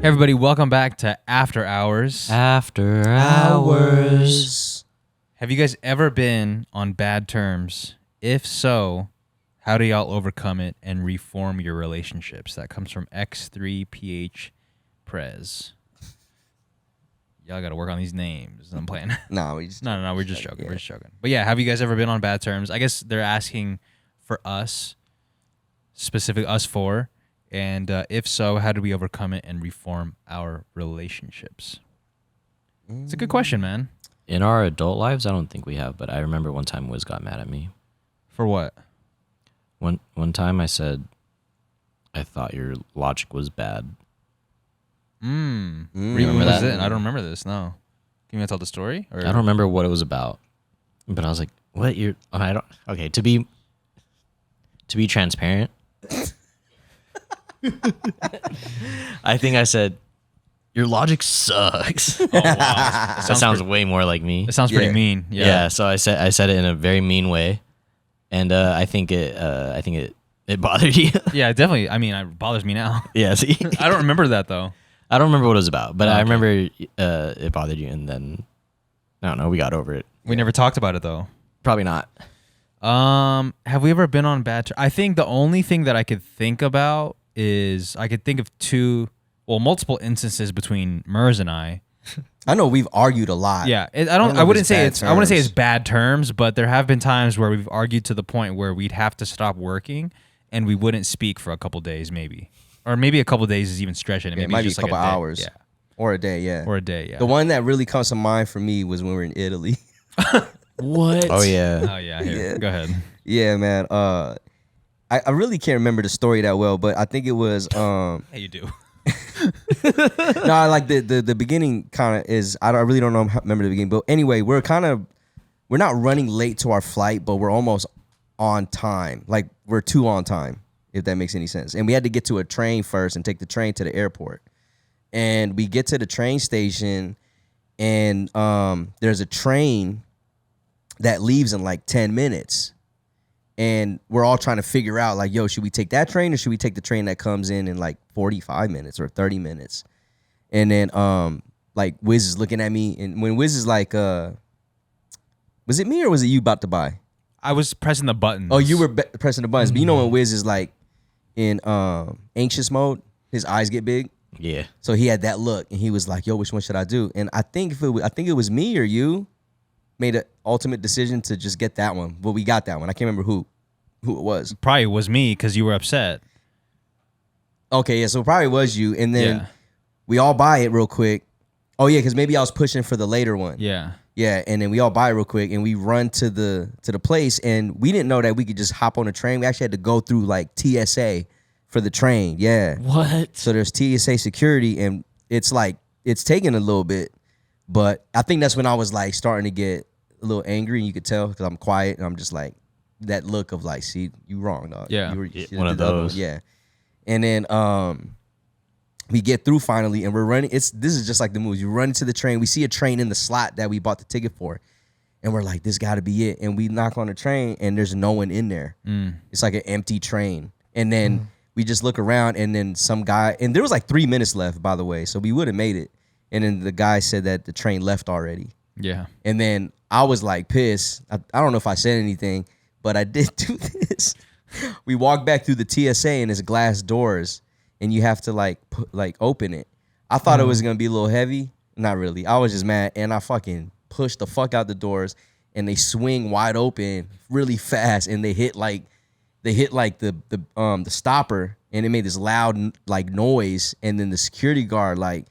everybody, welcome back to After Hours. After Hours. Have you guys ever been on bad terms? If so, how do y'all overcome it and reform your relationships? That comes from X3PH Prez. Y'all got to work on these names. I'm playing. No, we're just joking. Yeah. We're just joking. But yeah, have you guys ever been on bad terms? I guess they're asking for us, specific us four. And if so, how do we overcome it and reform our relationships? It's a good question, man. In our adult lives, I don't think we have, but I remember one time Wiz got mad at me. For what? One time I said, I thought your logic was bad. Remember that? I don't remember this, no. Can you tell the story? Or? I don't remember what it was about, but I was like, what? Okay, to be transparent, I think I said, your logic sucks. Oh, wow. That sounds way more like me. It sounds pretty mean. Yeah. So I said it in a very mean way, and I think it bothered you. Yeah, definitely. I mean, it bothers me now. Yeah. See? I don't remember that though. I don't remember what it was about, but I remember it bothered you, and then I don't know. We got over it. We never talked about it though. Probably not. Have we ever been on bad terms? I think the only thing that I could think about is I could think of multiple instances between Merz and I. I know we've argued a lot. Yeah, I wouldn't say it's bad terms, but there have been times where we've argued to the point where we'd have to stop working and we wouldn't speak for a couple days, maybe, or maybe a couple days is even stretching it. Maybe it might be just a couple like hours, or a day, yeah. The one that really comes to mind for me was when we were in Italy. What? Oh yeah. Here. Go ahead. Yeah, man. I really can't remember the story that well, but I think it was. Hey, you do. No, like the beginning kind of is. I really don't remember the beginning, but anyway, we're not running late to our flight, but we're almost on time. Like we're too on time, if that makes any sense. And we had to get to a train first and take the train to the airport. And we get to the train station, and there's a train that leaves in like 10 minutes. And we're all trying to figure out, like, yo, should we take that train or should we take the train that comes in like 45 minutes or 30 minutes? And then, like, Wiz is looking at me. And when Wiz is like, was it me or was it you about to buy? I was pressing the buttons. Oh, you were pressing the buttons. But you know when Wiz is like in anxious mode, his eyes get big. Yeah. So he had that look, and he was like, yo, which one should I do? And I think it was me or you made an ultimate decision to just get that one. But we got that one. I can't remember who it was. Probably was me because you were upset. Okay, yeah, so it probably was you. And then we all buy it real quick. Oh, yeah, because maybe I was pushing for the later one. Yeah. Yeah, and then we all buy it real quick, and we run to the place, and we didn't know that we could just hop on a train. We actually had to go through, like, TSA for the train. Yeah. What? So there's TSA security, and it's like, it's taking a little bit. But I think that's when I was like starting to get a little angry, and you could tell because I'm quiet and I'm just like that look of like, see, you wrong, dog. Yeah, you one of those. Yeah, and then we get through finally, and we're running. This is just like the movies. You run into the train. We see a train in the slot that we bought the ticket for, and we're like, this got to be it. And we knock on the train, and there's no one in there. It's like an empty train, and then we just look around, and then some guy, and there was like 3 minutes left, by the way, so we would have made it. And then the guy said that the train left already. Yeah. And then I was like pissed. I don't know if I said anything, but I did do this. We walked back through the TSA and it's glass doors, and you have to like open it. I thought it was gonna be a little heavy. Not really. I was just mad, and I fucking pushed the fuck out the doors, and they swing wide open really fast, and they hit like the stopper, and it made this loud like noise, and then the security guard like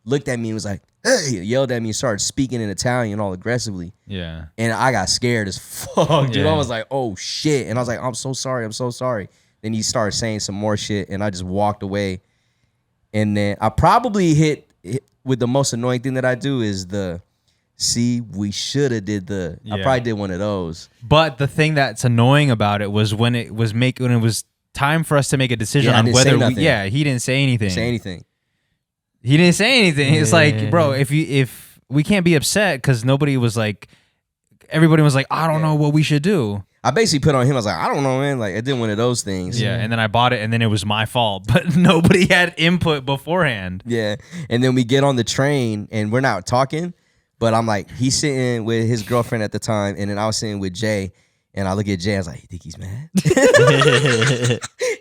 looked at me and was like, hey, yelled at me and started speaking in Italian all aggressively. Yeah. And I got scared as fuck, dude. Yeah. I was like, oh shit. And I was like, I'm so sorry. Then he started saying some more shit, and I just walked away. And then I probably hit with the most annoying thing that I do is we should have did I probably did one of those. But the thing that's annoying about it was when it was time for us to make a decision on whether he didn't say anything. He didn't say anything. It's like, bro, if we can't be upset because everybody was like, I don't know what we should do. I basically put on him. I was like, I don't know, man. Like, I did one of those things. Yeah, and then I bought it, and then it was my fault. But nobody had input beforehand. Yeah, and then we get on the train, and we're not talking, but I'm like, he's sitting with his girlfriend at the time, and then I was sitting with Jay, and I look at Jay, I was like, you think he's mad?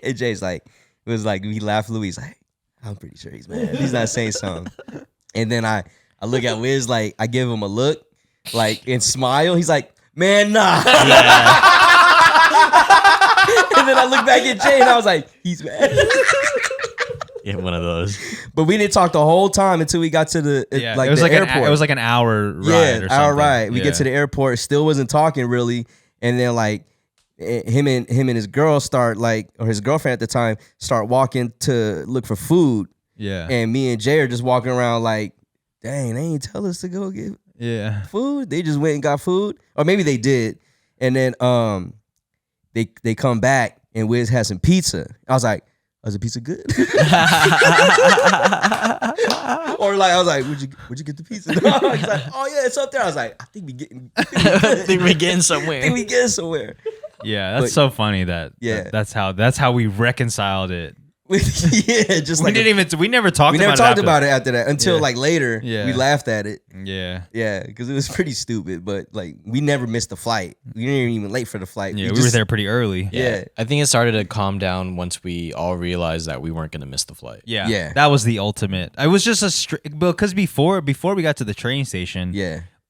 And Jay's like, it was like, he laughed, Louis like, I'm pretty sure he's mad. He's not saying something. And then I look at Wiz, like, I give him a look, like, and smile. He's like, man, nah. Yeah. And then I look back at Jay and I was like, he's mad. Yeah, one of those. But we didn't talk the whole time until we got to the it was the like airport. it was like an hour ride. Yeah, or hour something. ride. We get to the airport, still wasn't talking really, and then like him and his girl start like, or his girlfriend at the time start walking to look for food. Yeah, and me and Jay are just walking around like, dang, they ain't tell us to go get food. They just went and got food, or maybe they did, and then they come back and Wiz has some pizza. I was like, "Was the pizza good?" Or like I was like, "Where'd you get the pizza?" He's like, "Oh yeah, it's up there." I was like, "I think we getting somewhere. I think we getting somewhere." Yeah, that's so funny that's how we reconciled it. Yeah, just we like we never talked about it after that until like later. Yeah. We laughed at it. Yeah, because it was pretty stupid. But like we never missed the flight. We didn't even late for the flight. Yeah, we were there pretty early. Yeah. I think it started to calm down once we all realized that we weren't going to miss the flight. Yeah, that was the ultimate. It was just because before we got to the train station.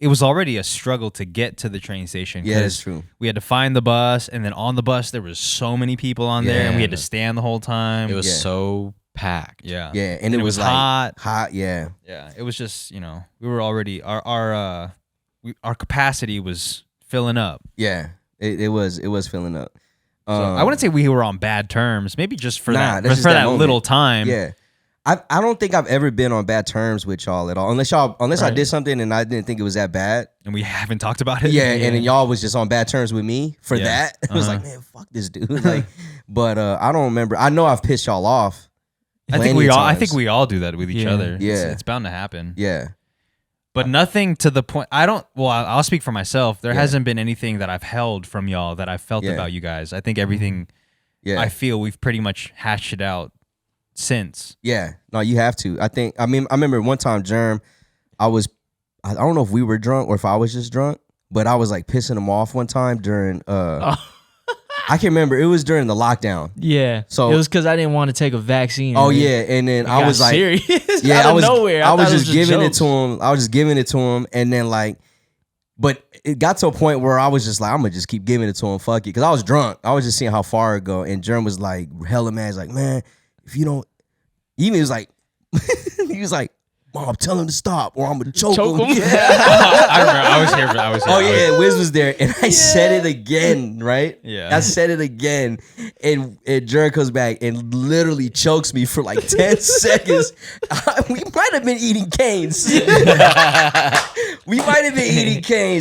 It was already a struggle to get to the train station. Yeah, that's true. We had to find the bus, and then on the bus there was so many people on there, and we had to stand the whole time. It was so packed. Yeah, and it was like, hot. Yeah. It was just we were already our capacity was filling up. Yeah, it was filling up. So I wouldn't say we were on bad terms. Maybe just for that moment. little time. Yeah. I don't think I've ever been on bad terms with y'all at all, unless I did something and I didn't think it was that bad, and we haven't talked about it. Yeah, and then y'all was just on bad terms with me for that. It was like, man, fuck this dude. Like, but I don't remember. I know I've pissed y'all off. I think we all do that with each other. Yeah, it's bound to happen. Yeah, but nothing to the point. I'll speak for myself. There hasn't been anything that I've held from y'all that I felt about you guys. I think everything. Yeah, I feel we've pretty much hashed it out since. Yeah, no, you have to. I remember one time, Germ, I don't know if we were drunk or if I was just drunk, but I was like pissing him off one time during I can't remember. It was during the lockdown. Yeah. So it was because I didn't want to take a vaccine. Oh yeah, and then I was like, serious. Yeah, out of nowhere. I was just giving it to him. I was just giving it to him, and then like, but it got to a point where I was just like, I'm gonna just keep giving it to him. Fuck it, because I was drunk. I was just seeing how far it go, and Germ was like, hella mad. He's like, man, if you don't, even was like, he was like, Mom, tell him to stop, or I'm gonna choke him. Yeah. I remember. I was here. Oh yeah, Wiz was there, and I said it again, right? Yeah, I said it again, and Jared comes back and literally chokes me for like 10 seconds. We might have been eating canes.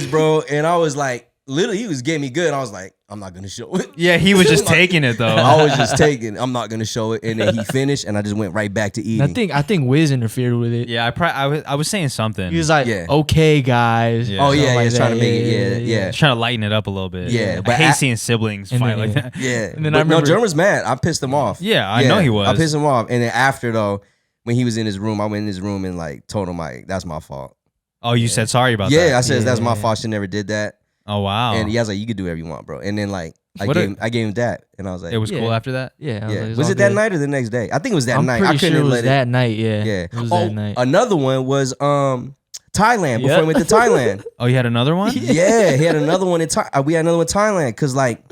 Bro. And I was like, literally, he was getting me good. I was like, I'm not gonna show it. Yeah, he was just taking it though. I was just taking. I'm not gonna show it, and then he finished, and I just went right back to eating. I think Wiz interfered with it. Yeah, I was saying something. He was like, okay, guys. Yeah. Oh yeah, he's trying to make it. Yeah. He's trying to lighten it up a little bit. Yeah, but I hate seeing siblings fight like that. Yeah, and then I remember, Germ was mad. I pissed him off. Yeah, I know he was. I pissed him off, and then after though, when he was in his room, I went in his room and like told him like, that's my fault. Oh, you said sorry about that? Yeah, I said that's my fault. She never did that. Oh wow. And he was like, you could do whatever you want, bro. And then like I gave him that, and I was like, it was cool after that. Yeah. Was it that night or the next day? I think it was that night. I'm pretty sure it was that night. Yeah. Yeah. It was that night. Another one was Thailand before we went to Thailand. Oh, you had another one? Yeah, he had another one in Thailand. We had another one in Thailand because like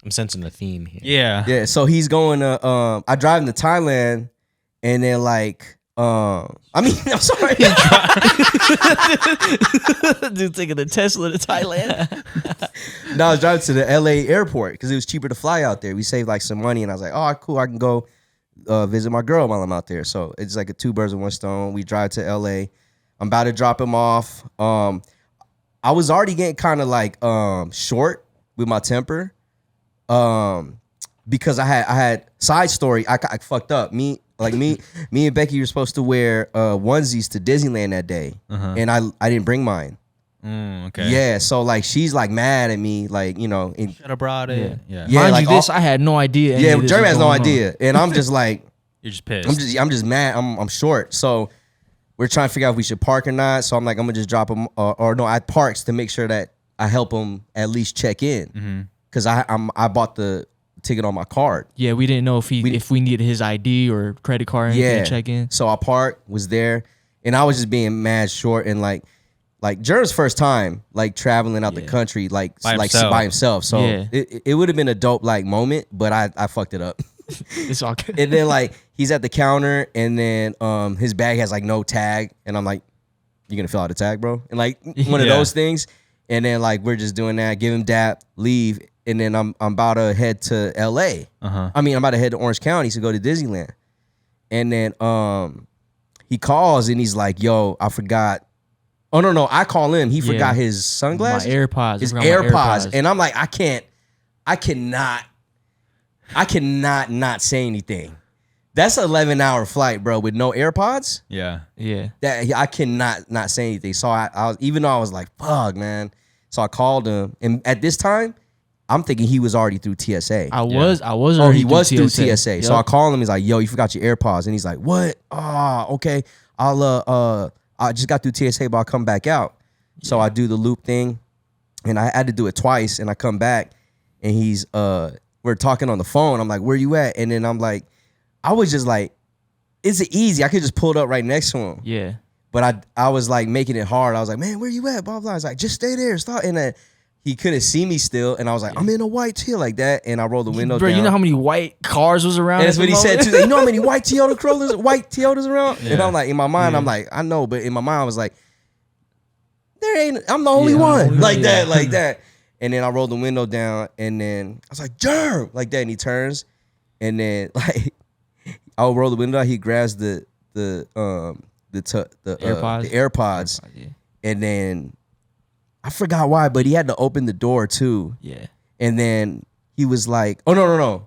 I'm sensing a theme here. Yeah. Yeah. So he's going to I drive him to Thailand, and then like I'm sorry. Dude taking the Tesla to Thailand. No, I was driving to the LA airport because it was cheaper to fly out there. We saved like some money, and I was like, oh, cool, I can go visit my girl while I'm out there. So it's like a 2 birds with 1 stone. We drive to LA. I'm about to drop him off. I was already getting kind of like short with my temper because I had side story. I fucked up. Me and Becky were supposed to wear onesies to Disneyland that day, and I didn't bring mine. Okay. Yeah, so like she's like mad at me, like, you know. Should have brought it. Yeah. Yeah, Mind like you, I had no idea. Yeah, Jeremy has no idea. And I'm just like, you're just pissed. I'm just mad. I'm short. So we're trying to figure out if we should park or not. So I'm like, I'm gonna just drop him or no, I parks to make sure that I help him at least check in. Cause I bought the ticket on my card. Yeah, we didn't know if we needed his ID or credit card or anything to check in. So I parked, was there, and I was just being mad short and like Jerem's first time like traveling out the country like by himself. So it would have been a dope like moment, but I fucked it up. It's all good. And then like he's at the counter and then his bag has like no tag and I'm like, you gonna fill out the tag, bro? And like one of those things. And then like we're just doing that, give him dap, leave, and then I'm about to head to LA. I mean, I'm about to head to Orange County to go to Disneyland. And then he calls and he's like, yo, I forgot. Oh no, I call him. He forgot his sunglasses. My AirPods. His AirPods. And I'm like, I cannot not say anything. That's an 11-hour flight, bro, with no AirPods. Yeah. That I cannot not say anything. So I was, even though I was like, fuck, man. So I called him, and at this time, I'm thinking he was already through TSA. I was. Oh, he was through TSA. Yep. So I call him. He's like, yo, you forgot your AirPods, and he's like, what? Oh, okay. I just got through TSA, but I'll come back out. So I do the loop thing, and I had to do it twice, and I come back, and he's we're talking on the phone. I'm like, where you at? And then I'm like, I was just like, it's easy. I could just pull it up right next to him. Yeah. But I was like making it hard. I was like, man, where you at? Blah, blah. I was like, just stay there. Stop. And then he couldn't see me still. And I was like, I'm in a white Toyota like that. And I rolled the window down. You know how many white cars was around? And that's what he said too. You know how many white Toyotas around? Yeah. And I'm like, in my mind, I'm like, I know. But in my mind, I was like, I'm the only one. Like that. And then I rolled the window down. And then I was like, Jerm! Like that. And he turns. And then like, I'll roll the window down. He grabs the AirPods. Yeah. And then I forgot why, but he had to open the door too. Yeah. And then he was like, oh no.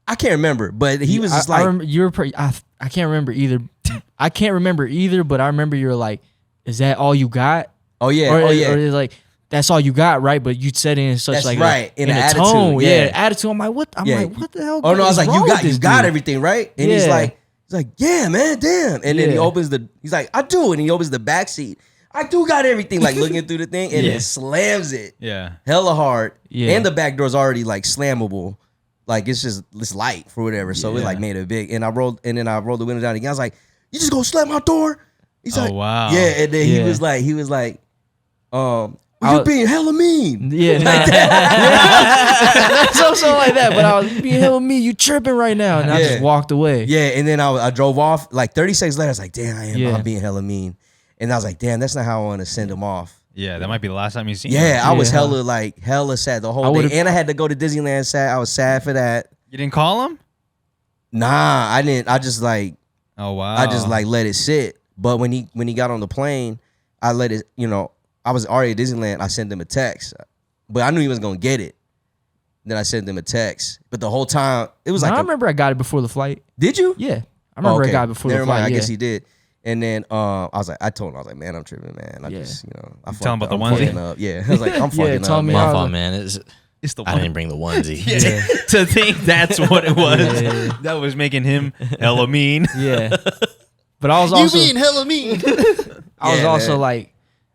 I can't remember, but he was just like, I can't remember either. I can't remember either, but I remember you were like, is that all you got? Oh yeah. Or it's like, that's all you got, right? But you said it in such that's like right. in an a attitude. tone. Yeah, attitude. I'm like, what? Like, what the hell? Oh no, I was like, you got dude? everything, right? And he's like, yeah, man, damn. And then he's like, I do. And he opens the back seat. I do got everything, like looking through the thing, and it slams it. Yeah. Hella hard. Yeah. And the back door's already like slammable. Like it's light for whatever. So it like made it big. And I rolled the window down again. I was like, you just gonna slam my door? He's like, wow. Yeah. And then he was like, you're being hella mean. Yeah, like that. something like that. But I was being hella mean. You tripping right now, and I just walked away. Yeah, and then I drove off. Like 30 seconds later, I was like, damn, I'm being hella mean. And I was like, damn, that's not how I want to send him off. Yeah, that might be the last time you seen him. Yeah, I was hella sad the whole day. And I had to go to Disneyland sad. I was sad for that. You didn't call him? Nah, I didn't. I just like, oh wow. I just like let it sit. But when he got on the plane, I let it, I was already at Disneyland. I sent him a text, but I knew he was gonna get it. Then I sent him a text, but the whole time it was like. I remember I got it before the flight. Did you? Yeah, I remember I got it before the flight. I guess he did. And then I told him, I was like, man, I'm tripping, man. I just, I tell him about the onesie. Up. Yeah, I was like, I'm fucking up. My fault, man. It's the I didn't bring the onesie. To think that's what it was. That was making him hella mean. Yeah, but I was also you being hella mean. I was also like.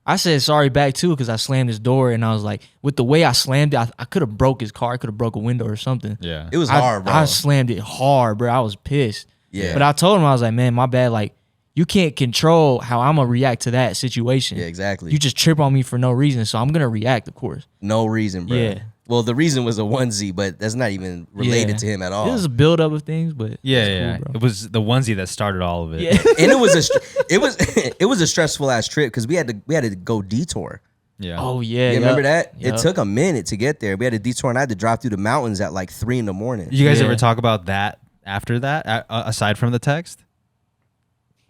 I said sorry back too because I slammed his door and I was like, with the way I slammed it, I could have broke his car. I could have broke a window or something. Yeah, it was hard, bro. I slammed it hard, bro. I was pissed. Yeah, but I told him I was like, man, my bad. Like, you can't control how I'm gonna react to that situation. Yeah, exactly. You just trip on me for no reason, so I'm gonna react, of course. No reason, bro. Yeah. Well, the reason was a onesie, but that's not even related to him at all. It was a buildup of things, but yeah, cool, it was the onesie that started all of it. Yeah. And it was a stressful ass trip because we had to go detour. Yeah. Oh yeah. You remember that? Yep. It took a minute to get there. We had a detour, and I had to drive through the mountains at like 3 a.m. Did you guys ever talk about that after that, aside from the text?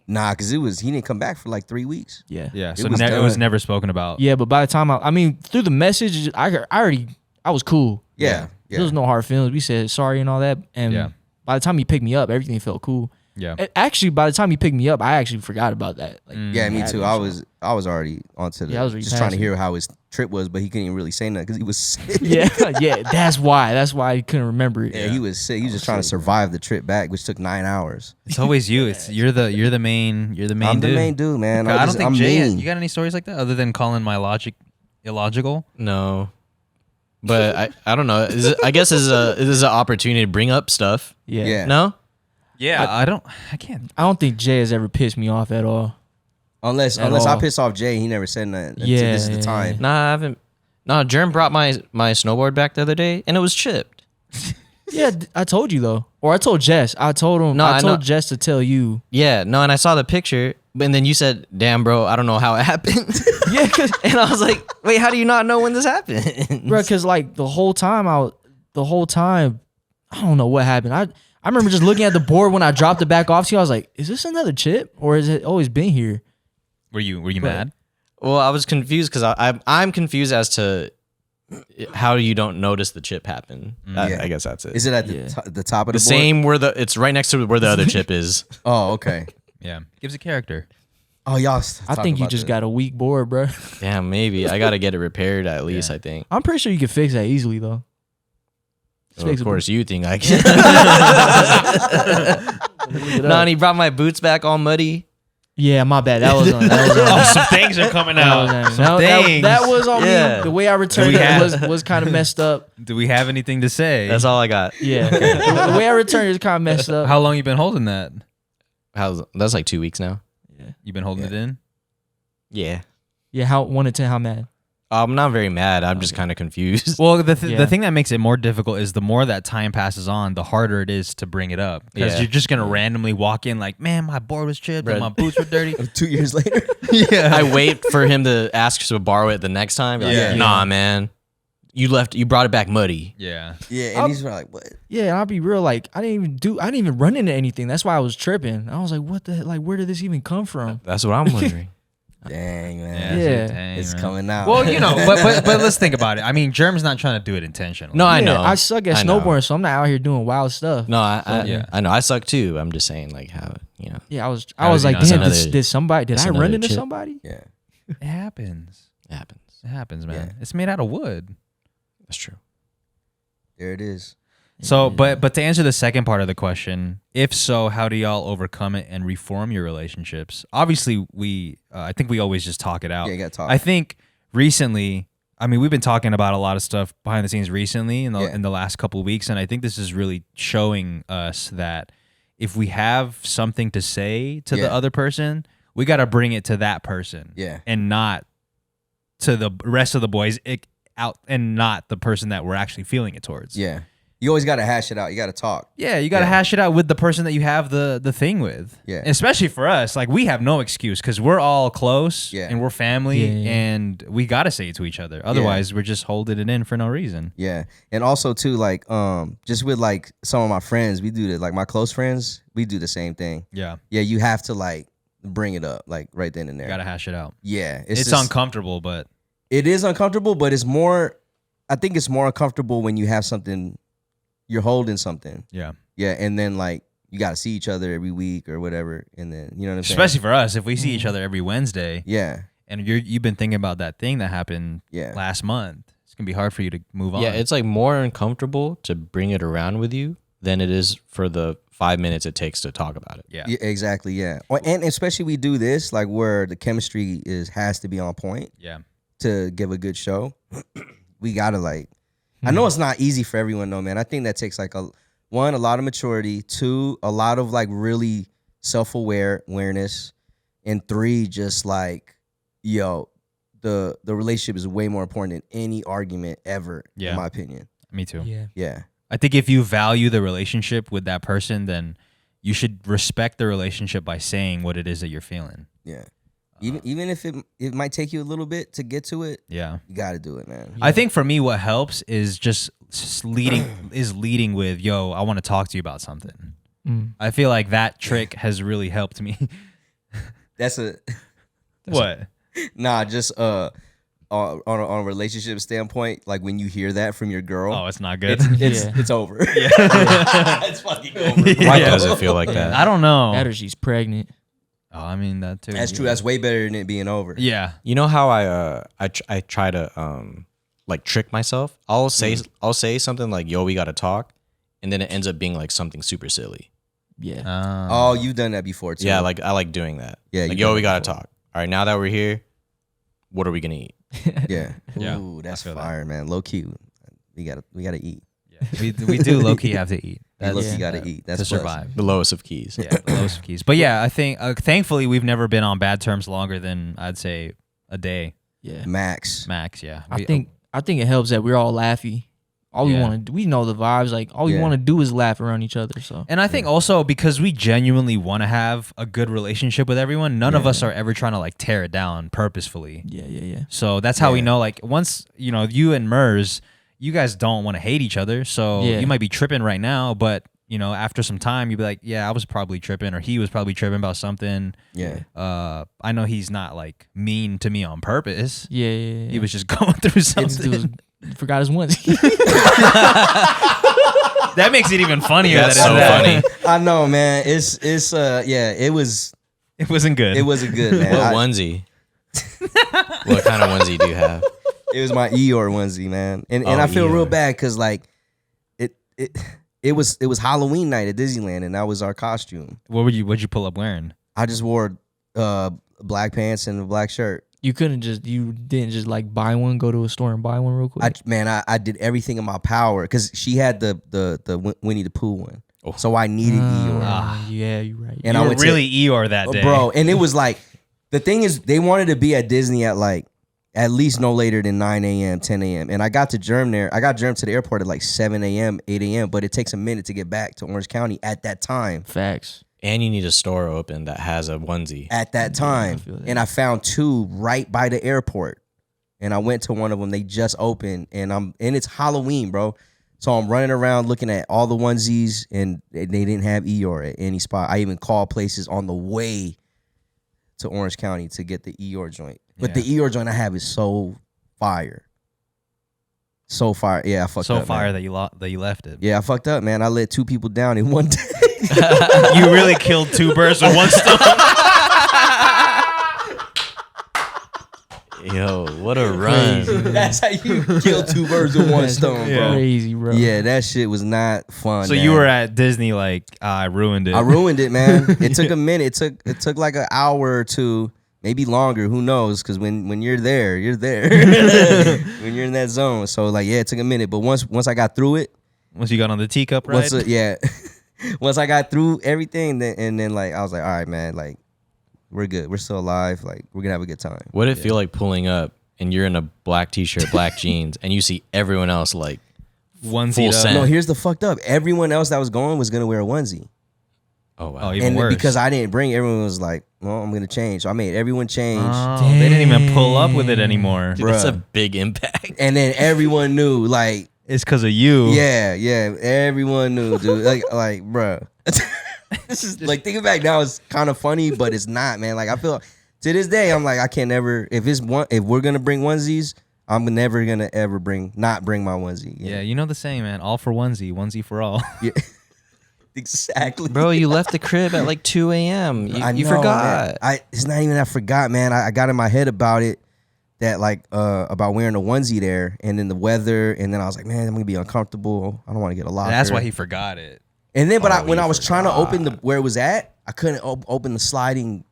Nah, because he didn't come back for like 3 weeks. Yeah. Yeah. So it was never spoken about. Yeah, but by the time I mean, through the message, I was cool. Yeah. There was no hard feelings. We said sorry and all that. And by the time he picked me up, everything felt cool. Yeah. Actually, by the time he picked me up, I actually forgot about that. Like, Yeah, me too. I was already onto the. Yeah, I was already just trying to passing. hear how his trip was, but he couldn't even really say nothing because he was sick. yeah, yeah. That's why he couldn't remember it. Yeah, he was sick. He was just trying to survive the trip back, which took 9 hours. It's always you. You're the main I'm dude. the main dude, man. I don't think I'm Jay. mean. You got any stories like that other than calling my logic illogical? No. But I don't know. I guess is an opportunity to bring up stuff. Yeah. Yeah. No? Yeah, I can't. I don't think Jay has ever pissed me off at all. Unless At I all. piss off Jay, he never said nothing. Until Yeah, this is the yeah, time. Nah, I haven't. No, Jerm brought my snowboard back the other day and it was chipped. Yeah, I told you though, or I told Jess. I told him. No, I I told know. Jess to tell you. Yeah, no, and I saw the picture, and then you said, "Damn, bro, I don't know how it happened." Yeah, cause, and I was like, "Wait, how do you not know when this happened?" bro, cause like the whole time, I don't know what happened. I remember just looking at the board when I dropped it back off to you. I was like, "Is this another chip, or has it always been here?" Were you mad? Well, I was confused because I'm confused as to how you don't notice the chip happen. Yeah. I guess that's it. Is it at Yeah. the top of the the board? same where it's right next to where the other chip is. Oh, okay. Yeah, gives a character. Oh, y'all. I think you just got a weak board, bro. Damn, maybe I got to get it repaired at least. Yeah. I think. I'm pretty sure you can fix that easily though. It's Well, of fixable. course, you think I can. Look it No, up. and he brought my boots back all muddy. Yeah, my bad. That was on. Some things are coming That was on Yeah. me. The way I returned Do we it was kind of messed up. Do we have anything to say? That's all I got. Yeah, the way I returned it is kind of messed up. How long you been holding that? That's like 2 weeks now. You been holding it in? Yeah. Yeah, how 1 to 10? How mad? I'm not very mad. I'm just kind of confused. Well, the Yeah. thing that makes it more difficult is the more that time passes on, the harder it is to bring it up because Yeah. you're just gonna randomly walk in like, man, my board was chipped and Right. my boots were dirty. 2 years later. Yeah, I wait for him to ask to borrow it the next time. Like, Yeah. Nah, man. You brought it back muddy. yeah. Yeah, and he's like, what? Yeah, and I'll be real. Like I didn't even run into anything. That's why I was tripping. I was like, what the like? Where did this even come from? That's what I'm wondering. Dang, man. Yeah. dang, It's man. coming out. Well, you know, but let's think about it. I mean, Germ's not trying to do it intentionally. No, I Yeah, know. I suck at I know. snowboarding, so I'm not out here doing wild stuff. No, I yeah. I know. I suck too. I'm just saying, like, how, you know, Yeah, I was How was does he like, not? damn, That's did another- somebody? Did that's I run another into chip. somebody? yeah. it happens. it happens. It happens, man. Yeah. It's made out of wood. That's true. There it is. So, but to answer the second part of the question, if so, how do y'all overcome it and reform your relationships? Obviously, I think we always just talk it out. Yeah, you gotta talk. I think recently, I mean, we've been talking about a lot of stuff behind the scenes recently in the last couple of weeks, and I think this is really showing us that if we have something to say to the other person, we got to bring it to that person, and not to the rest of the boys out, and not the person that we're actually feeling it towards. Yeah. You always got to hash it out. You got to talk. Yeah, you got to hash it out with the person that you have the thing with. Yeah. Especially for us, like we have no excuse because we're all close and we're family and we got to say it to each other. Otherwise, we're just holding it in for no reason. Yeah. And also too, like, just with like some of my friends, we do that. Like my close friends, we do the same thing. Yeah. Yeah. You have to like bring it up like right then and there. You got to hash it out. Yeah. It's just, uncomfortable, but it is uncomfortable, but it's more, I think it's more uncomfortable when you have something, you're holding something. yeah. Yeah. And then like, you got to see each other every week or whatever. And then, you know what I'm saying? Especially for us, if we see each other every Wednesday Yeah. and you've been thinking about that thing that happened Yeah. last month, it's going to be hard for you to move on. Yeah, it's like more uncomfortable to bring it around with you than it is for the 5 minutes it takes to talk about it. Yeah. Yeah, exactly. Yeah. And especially we do this like where the chemistry has to be on point Yeah. to give a good show. We got to like, I know it's not easy for everyone though, man. I think that takes like a lot of maturity, 2, a lot of like really awareness, and 3, just like, yo, the relationship is way more important than any argument ever, Yeah. in my opinion. Me too. Yeah. Yeah. I think if you value the relationship with that person, then you should respect the relationship by saying what it is that you're feeling. Yeah. Even if it might take you a little bit to get to it, Yeah. you got to do it, man. I think for me, what helps is just leading with, yo, I want to talk to you about something. Mm. I feel like that trick has really helped me. That's a What? nah, just on a relationship standpoint, like when you hear that from your girl, Oh, it's not good. it's over. It's fucking over. Why does it feel like that? I don't know. That or she's pregnant. Oh, I mean that too. That's true. That's way better than it being over. Yeah. You know how I try to like trick myself? I'll say something like, "Yo, we gotta talk," and then it ends up being like something super silly. Yeah. Oh, you've done that before too. Yeah, like I like doing that. Yeah, like, you've yo, done we that gotta before. talk. All right, now that we're here, what are we gonna eat? Yeah. Yeah, Ooh, that's I feel that. fire, man. Low key, we gotta eat. we do low key have to eat. Low That's key gotta eat. That's to plus. survive. The lowest of keys. Yeah, the lowest of keys. But yeah, I think thankfully we've never been on bad terms longer than I'd say a day Yeah. Max. max. Yeah. I think it helps that we're all laughy. All we Yeah. want to do, we know the vibes. Like all we Yeah. want to do is laugh around each other. So And I think also because we genuinely want to have a good relationship with everyone, none of us are ever trying to like tear it down purposefully. yeah. So that's how we Yeah. know, like, once, you and Merz, you guys don't want to hate each other. So Yeah. you might be tripping right now, but, after some time, you'd be like, yeah, I was probably tripping, or he was probably tripping about something. Yeah. I know he's not, like, mean to me on purpose. Yeah. He was just going through This dude something. forgot his onesie. That makes it even funnier. That's that so it's funny. I know, man. It wasn't good. it wasn't good, man. What onesie? What kind of onesie do you have? It was my Eeyore onesie, man, and Oh, I feel real Eeyore. bad because like it was Halloween night at Disneyland, and that was our costume. What'd you pull up wearing? I just wore black pants and a black shirt. You didn't just like buy one, go to a store and buy one real quick. I did everything in my power because she had the Winnie the Pooh one, Oh. so I needed Eeyore. Yeah, you're right. And You I were went really Eeyore that day. bro, and it was like the thing is they wanted to be at Disney at like at least no later than 9 a.m., 10 a.m. And I got to Germ there. I got Germ to the airport at like 7 a.m., 8 a.m., but it takes a minute to get back to Orange County at that time. Facts. And you need a store open that has a onesie. At that time. feel that. And I found two right by the airport. And I went to one of them. They just opened. And it's Halloween, bro. So I'm running around looking at all the onesies, and they didn't have Eeyore at any spot. I even called places on the way to Orange County to get the Eeyore joint. But the Eeyore joint I have is so fire. So fire. Yeah, I fucked So up. fire man. that you left it. Yeah, I fucked up, man. I let two people down in one day. You really killed two birds with one stone. Yo, what a run. That's how you kill two birds with one stone, bro. Crazy, bro. Yeah, that shit was not fun. So man. you were at Disney like, I ruined it. I ruined it, man. It took a minute. It took like an hour or two, maybe longer. Who knows? Because when you're there, you're there. When you're in that zone. So like, yeah, it took a minute. But once I got through it, Once you got on the teacup ride. once I got through everything, then like I was like, all right, man, like we're good. We're still alive. Like we're gonna have a good time. What did it feel like pulling up and you're in a black t-shirt, black jeans, and you see everyone else like Onesie full up. send. No, here's the fucked up. Everyone else that was going was gonna wear a onesie. Oh wow. Oh, even And worse. because I didn't bring, everyone was like, well, I'm gonna change. So I made everyone change. Oh, they didn't even pull up with it anymore. Dude, that's a bruh. big impact. And then everyone knew, like, It's because of you. yeah, everyone knew, dude. like, bruh. This is like thinking back now, it's kind of funny, but it's not, man. Like I feel to this day, I'm like, I can't never. If we're gonna bring onesies, I'm never gonna ever not bring my onesie. Yeah, you know the saying, man. All for onesie, onesie for all. Yeah. Exactly. Bro, you left the crib at like 2 a.m. You know, forgot. man. It's not even that I forgot, man. I got in my head about it, that like about wearing a onesie there, and then the weather, and then I was like, man, I'm gonna be uncomfortable. I don't want to get a locker. That's why he forgot it. And then, but when you I was trying to open where it was at, I couldn't open the sliding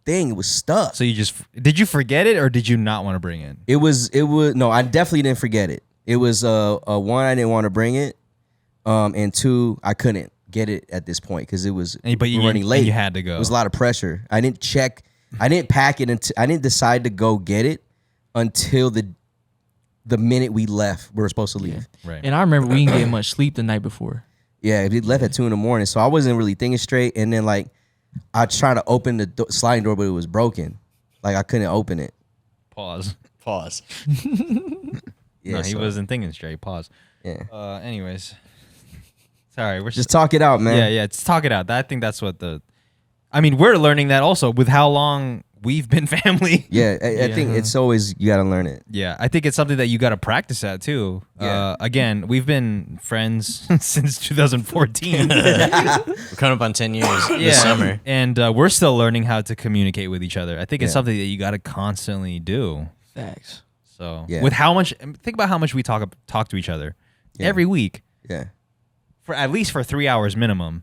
thing. It was stuck. So did you forget it or did you not want to bring it? It was no, I definitely didn't forget it. It was one, I didn't want to bring it, and two, I couldn't get it at this point because it was But you running late. You had to go. It was a lot of pressure. I didn't pack it until I didn't decide to go get it until the minute we left. We were supposed to leave. Right. And I remember we didn't get much sleep the night before. Yeah, we left at 2 a.m, so I wasn't really thinking straight. And then like I tried to open the sliding door, but it was broken. Like I couldn't open it. Pause. Yeah, No, he so, wasn't thinking straight. Pause. Yeah, Anyways. Sorry, we're just talk it out, man. Yeah, just talk it out. I think that's what I mean, we're learning that also with how long we've been family. Yeah, I think it's always you gotta learn it. Yeah, I think it's something that you got to practice at too. Yeah. Again, we've been friends since 2014. We're coming up on 10 years this summer. And we're still learning how to communicate with each other. I think it's Yeah. something that you got to constantly do. Facts. So Yeah. with how much, think about how much we talk to each other every week Yeah, for at least for 3 hours minimum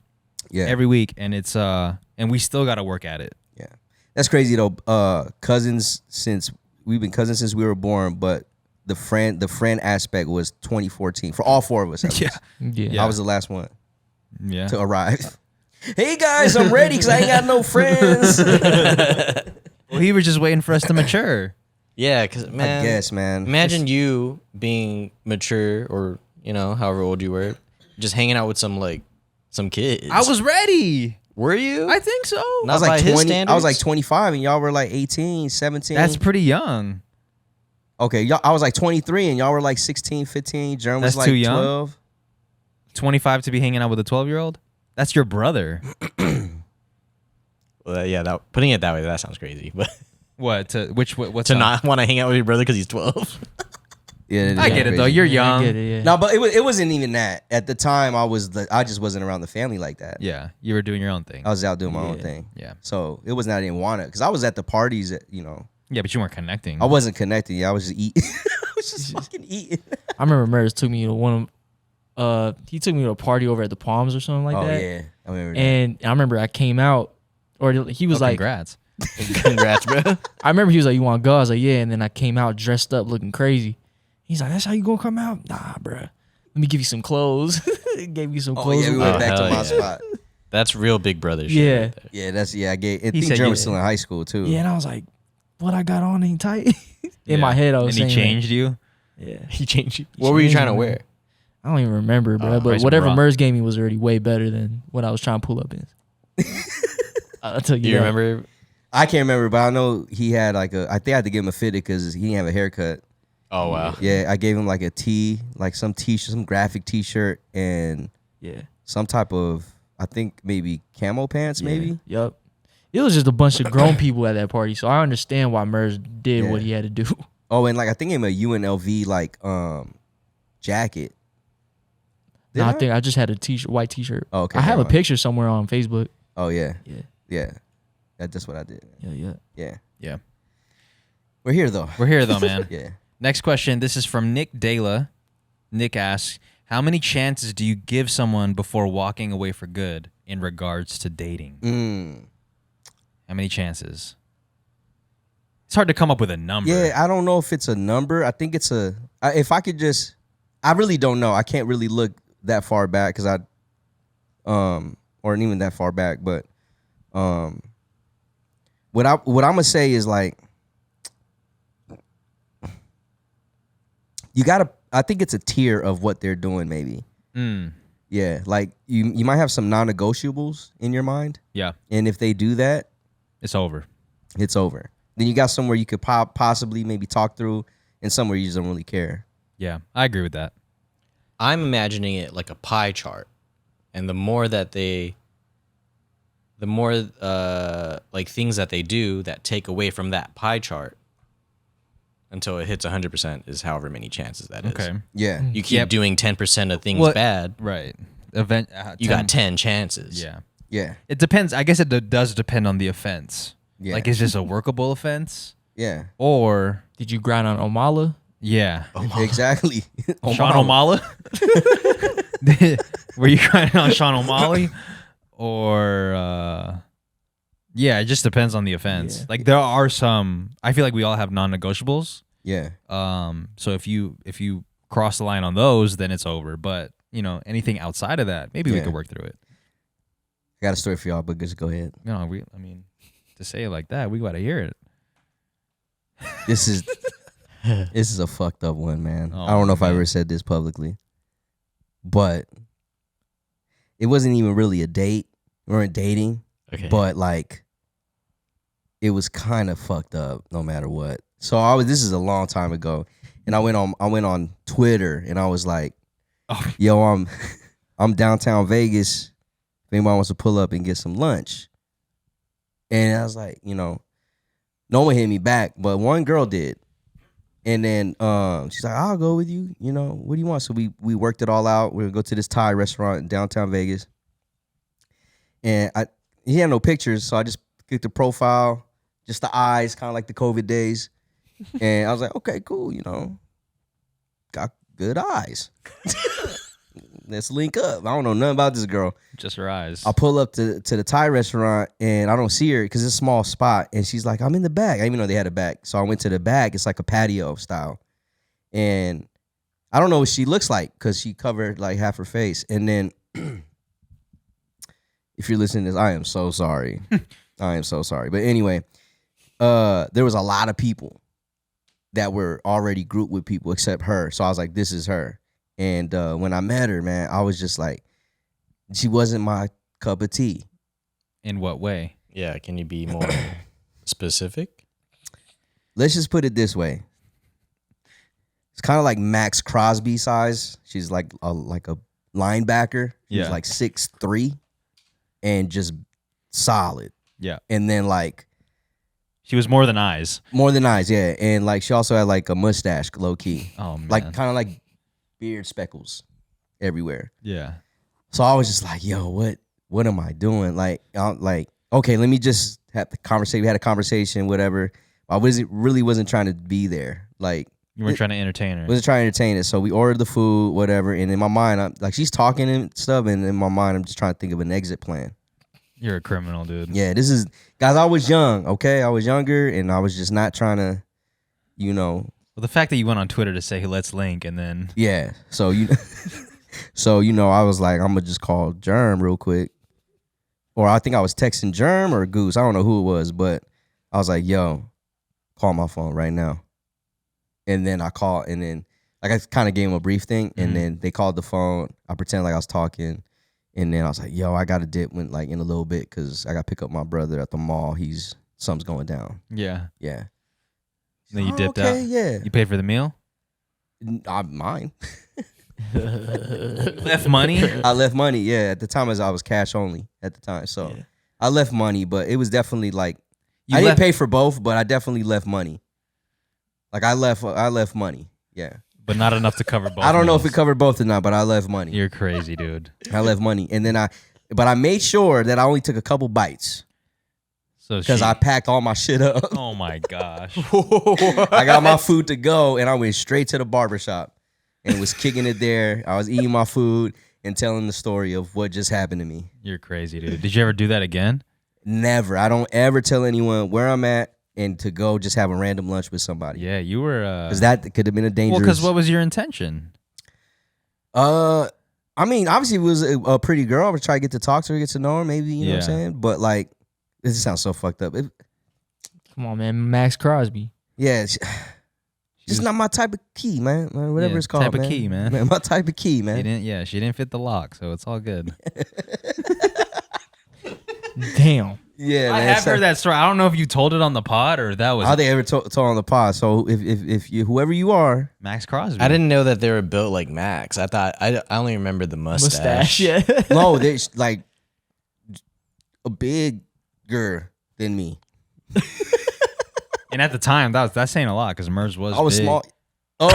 yeah, every week, and it's and we still got to work at it. yeah. That's crazy though. Cousins since we've been cousins since we were born, but the friend aspect was 2014 for all four of us. At least. Yeah. I was the last one Yeah. to arrive. Hey guys, I'm ready because I ain't got no friends. Well, he was just waiting for us to mature. Yeah, because, man. I guess, man. Imagine you being mature or, however old you were, just hanging out with some kids. I was ready. Were you? I think so. Not I was by like his 20. I was like standards? 25, and y'all were like 18, 17. That's pretty young. Okay, y'all. I was like 23, and y'all were like 16, 15. Jerome was That's like too young? 12. 25 to be hanging out with a 12-year-old? That's your brother. Well, yeah, putting it that way, that sounds crazy. But What? What's to up? not want to hang out with your brother because he's 12. Yeah, I get it though. You're young. I get it, yeah. No, but it wasn't even that. At the time, I just wasn't around the family like that. Yeah, you were doing your own thing. I was out doing my own Yeah. thing. Yeah. So it wasn't I didn't want it because I was at the parties. Yeah, but you weren't connecting. I wasn't connected. Yeah, I was just eating. I was just fucking eating. I remember Merz took me to he took me to a party over at the Palms or something like Oh that. yeah, I remember. That. And I remember I came out, or he was like, congrats. Congrats, bro. I remember he was like, "You want to go?" I was like, "Yeah." And then I came out dressed up, looking crazy. He's like, "That's how you gonna come out?" Nah, bro. Let me give you some clothes. Gave you some Oh clothes. yeah, we went Oh, back to hell my yeah. spot. That's real big brother shit. Yeah. right there. Yeah, that's I gave. I He think said Jerome you- was still in high school too. Yeah, and I was like, "What I got on ain't tight." In Yeah. my head, I was And he saying, changed you. Yeah, He changed you. What were you changed trying to me. wear? I don't even remember, bro. Oh, but Raise some whatever rock. Merz gave me was already way better than what I was trying to pull up in. I'll tell you. Do you that. remember? I can't remember, but I know he had I think I had to give him a fitted because he didn't have a haircut. Oh, wow. Yeah, I gave him like a tee, like some t-shirt, some graphic t-shirt, and Yeah. some type of I think maybe camo pants, maybe. Yep. It was just a bunch of grown people at that party, so I understand why Merz did Yeah. what he had to do. Oh, and like I think him a UNLV like jacket. Did No, I I? think I just had a t-shirt, white t-shirt. Oh, okay, I have never a mind. picture somewhere on Facebook. Oh yeah, Yeah. yeah. That's what I did. Yeah. Yeah, Yeah. we're here though. We're here though, man. Yeah. Next question. This is from Nick Dela. Nick asks, "How many chances do you give someone before walking away for good in regards to dating? How many chances?" It's hard to come up with a number. Yeah, I don't know if it's a number. I think it's if I could just, I really don't know. I can't really look that far back because or even that far back. But what I'm gonna say is like, you gotta. I think it's a tier of what they're doing. Maybe. Yeah, like you might have some non-negotiables in your mind, Yeah. and if they do that, It's over. it's over. Then you got somewhere you could possibly maybe talk through, and somewhere you just don't really care. Yeah. I agree with that. I'm imagining it like a pie chart. And the more like things that they do that take away from that pie chart until it hits 100% is however many chances that is. Okay. Yeah, You keep doing 10% of things Well, bad, Right. Event. you got 10 chances. Yeah. yeah, It depends. I guess it does depend on the offense. Yeah. Like, is this a workable offense? yeah. Or, Did you grind on Omala? yeah. Exactly. Sean O'Malley? Were you crying on Sean O'Malley? Or, yeah, it just depends on the offense. Yeah. Like, there are some, I feel like we all have non-negotiables. Yeah. So if you cross the line on those, then it's over. But, anything outside of that, maybe we Yeah. could work through it. I got a story for y'all, but just go ahead. I mean, to say it like that, we got to hear it. This is a fucked up one, man. Oh, I don't know if I man. ever said this publicly, but it wasn't even really a date. We weren't dating, Okay. but like it was kind of fucked up no matter what. So this is a long time ago, and I went on Twitter and I was like, Oh. "Yo, I'm downtown Vegas. If anybody wants to pull up and get some lunch." And I was like, No one hit me back, but one girl did. And then she's like, I'll go with you. You know, what do you want? So we worked it all out. We're going to go to this Thai restaurant in downtown Vegas. And he had no pictures, so I just clicked the profile, just the eyes, kind of like the COVID days. And I was like, okay, cool, you know. Got good eyes. Let's link up. I don't know nothing about this girl. Just her eyes. I pull up to the Thai restaurant and I don't see her because it's a small spot. And she's like, I'm in the back. I didn't even know they had a back. So I went to the back. It's like a patio style. And I don't know what she looks like because she covered like half her face. And then if you're listening to this, I am so sorry. I am so sorry. But anyway, there was a lot of people that were already grouped with people except her. So I was like, this is her. And when I met her, man, I was just like, she wasn't my cup of tea. In what way? Yeah, can you be more specific? Let's just put it this way. It's kind of like Max Crosby size. She's like a linebacker. She's Yeah. like 6'3", and just solid. Yeah. And then like She was more than eyes. more than eyes, yeah. And like she also had like a mustache, low key, Oh man. like kind of like beard speckles everywhere. yeah. So I was just like, yo, what am I doing? Like, okay, let me just have the conversation. We had a conversation, whatever. I wasn't trying to be there. Like, You weren't trying to entertain her. wasn't trying to entertain it. So we ordered the food, whatever. And in my mind, I'm like, she's talking and stuff. And in my mind, I'm just trying to think of an exit plan. You're a criminal, dude. Yeah, guys, I was young, okay? I was younger and I was just not trying to, you know. Well, the fact that you went on Twitter to say, hey, let's link, and then Yeah. So, I was like, I'm going to just call Germ real quick. Or I think I was texting Germ or Goose. I don't know who it was, but I was like, yo, call my phone right now. And then I called, and then like I kind of gave him a brief thing, and then they called the phone. I pretended like I was talking, and then I was like, yo, I got to dip in a little bit because I got to pick up my brother at the mall. Something's going down. yeah. Yeah. Then you Oh, dipped okay, out. yeah. You paid for the meal? Mine. Left money? I left money, yeah. At the time, I was cash only at the time. So I left money, but it was definitely like, I didn't pay for both, but I definitely left money. Like I left money, yeah. But not enough to cover both. I don't know if meals. it covered both or not, but I left money. You're crazy, dude. I left money. And then I made sure that I only took a couple bites So because I packed all my shit up. Oh my gosh. I got my food to go and I went straight to the barbershop and was kicking it there. I was eating my food and telling the story of what just happened to me. You're crazy, dude. Did you ever do that again? Never. I don't ever tell anyone where I'm at and to go just have a random lunch with somebody. Yeah, you were. Because that could have been a dangerous. Well, because what was your intention? I mean, obviously it was a pretty girl. I was trying to get to talk to her, get to know her, maybe, you know what I'm saying? But like, this sounds so fucked up. Come on, man. Max Crosby. Yeah, just not my type of key, man. Whatever Yeah, it's called, type of key, man. My type of key, man. She didn't fit the lock, so it's all good. Damn. Yeah, I man. have heard that story. I don't know if you told it on the pod or that was How they ever told on the pod? So if you whoever you are, Max Crosby. I didn't know that they were built like Max. I thought I only remember the mustache. Yeah. no, they're like a bigger than me. And at the time, that's saying a lot because Merz was I was big. small. Oh.